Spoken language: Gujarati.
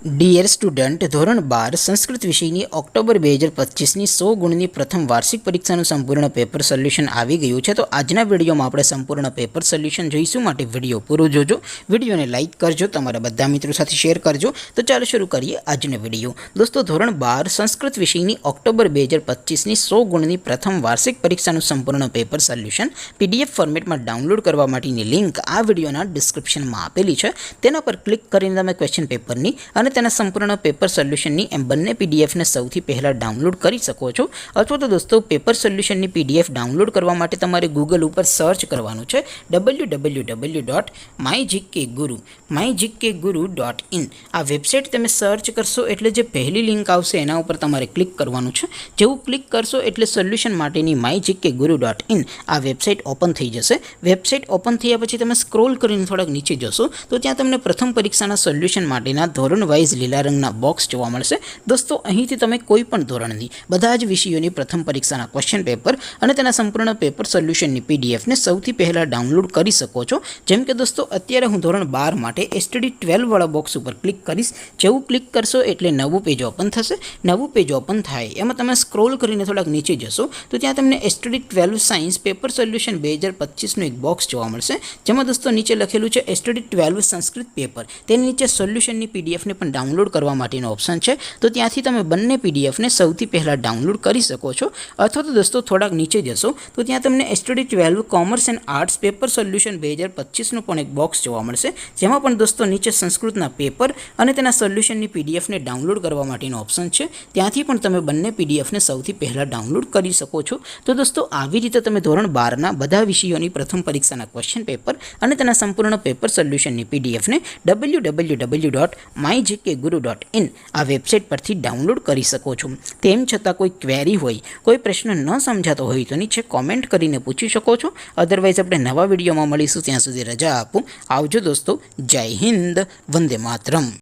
ડિયર સ્ટુડન્ટ, ધોરણ 12 સંસ્કૃત વિષયની ઓક્ટોબર 2025ની 100 ગુણની પ્રથમ વાર્ષિક પરીક્ષાનું સંપૂર્ણ પેપર સોલ્યુશન આવી ગયું છે. તો આજના વિડીયોમાં આપણે સંપૂર્ણ પેપર સોલ્યુશન જોઈશું, માટે વિડીયો પૂરો જોજો. વિડીયોને લાઇક કરજો, તમારા બધા મિત્રો સાથે શેર કરજો. તો ચાલો શરૂ કરીએ આજનો વિડીયો. દોસ્તો, ધોરણ 12 સંસ્કૃત વિષયની ઓક્ટોબર 2025ની 100 ગુણની પ્રથમ વાર્ષિક પરીક્ષાનું સંપૂર્ણ પેપર સોલ્યુશન PDF ફોર્મેટમાં ડાઉનલોડ કરવા માટેની લિંક આ વિડીયોના ડિસ્ક્રિપ્શનમાં આપેલી છે. તેના પર ક્લિક કરીને તમે ક્વેશ્ચન પેપરની અને તેના સંપૂર્ણ પેપર સોલ્યુશનની એમ બંને PDFને સૌથી પહેલાં ડાઉનલોડ કરી શકો છો. અથવા તો દોસ્તો, પેપર સોલ્યુશનની PDF ડાઉનલોડ કરવા માટે તમારે ગૂગલ ઉપર સર્ચ કરવાનું છે www.mygkguru.in. આ વેબસાઇટ તમે સર્ચ કરશો એટલે જે પહેલી લિંક આવશે એના ઉપર તમારે ક્લિક કરવાનું છે. જેવું ક્લિક કરશો એટલે સોલ્યુશન માટેની mygkguru.in આ વેબસાઇટ ઓપન થઈ જશે. વેબસાઇટ ઓપન થયા પછી તમે સ્ક્રોલ કરીને થોડાક નીચે જશો તો ત્યાં તમને પ્રથમ પરીક્ષાના સોલ્યુશન માટેના ધોરણ વાઇઝ લીલા રંગના બોક્સ જોવા મળશે. દોસ્તો, અહીંથી તમે કોઈ પણ ધોરણની બધા જ વિષયોની પ્રથમ પરીક્ષાના ક્વેશ્ચન પેપર અને તેના સંપૂર્ણ પેપર સોલ્યુશનની PDFને સૌથી પહેલાં ડાઉનલોડ કરી શકો છો. જેમ કે દોસ્તો, અત્યારે હું ધોરણ 12 માટે STD12 વાળા બોક્સ ઉપર ક્લિક કરીશ. જેવું ક્લિક કરશો એટલે નવું પેજ ઓપન થશે. નવું પેજ ઓપન થાય એમાં તમે સ્ક્રોલ કરીને થોડાક નીચે જશો તો ત્યાં તમને STD12 સાયન્સ પેપર સોલ્યુશન 2025નું એક બોક્સ જોવા મળશે. જેમાં દોસ્તો નીચે લખેલું છે STD12 સંસ્કૃત પેપર. તેની નીચે સોલ્યુશનની PDFને પણ ડાઉનલોડ કરવા માટેનો ઓપ્શન છે. તો ત્યાંથી તમે બંને PDFને સૌથી પહેલાં ડાઉનલોડ કરી શકો છો. અથવા તો દોસ્તો, થોડાક નીચે જશો તો ત્યાં તમને STD12 commerce and arts paper solution 2025નું પણ એક બોક્સ જોવા મળશે. જેમાં પણ દોસ્તો નીચે સંસ્કૃતના પેપર અને તેના સોલ્યુશનની PDFને ડાઉનલોડ કરવા માટેનો ઓપ્શન છે. ત્યાંથી પણ તમે બંને PDFને સૌથી પહેલાં ડાઉનલોડ કરી શકો છો. તો દોસ્તો, આવી રીતે તમે ધોરણ 12ના બધા વિષયોની પ્રથમ પરીક્ષાના ક્વેશ્ચન પેપર અને તેના સંપૂર્ણ પેપર સોલ્યુશનની PDFને www.mygkguru.in આ વેબસાઇટ પરથી ડાઉનલોડ કરી શકો છો. તેમ છતાં કોઈ ક્વેરી હોય, કોઈ પ્રશ્ન ન સમજાતો હોય તો નીચે કોમેન્ટ કરીને પૂછી શકો છો. અધરવાઇઝ આપણે નવા વિડીયોમાં મળીશું. ત્યાં સુધી રજા આપું. આવજો દોસ્તો. જય હિન્દ. વંદે માતરમ.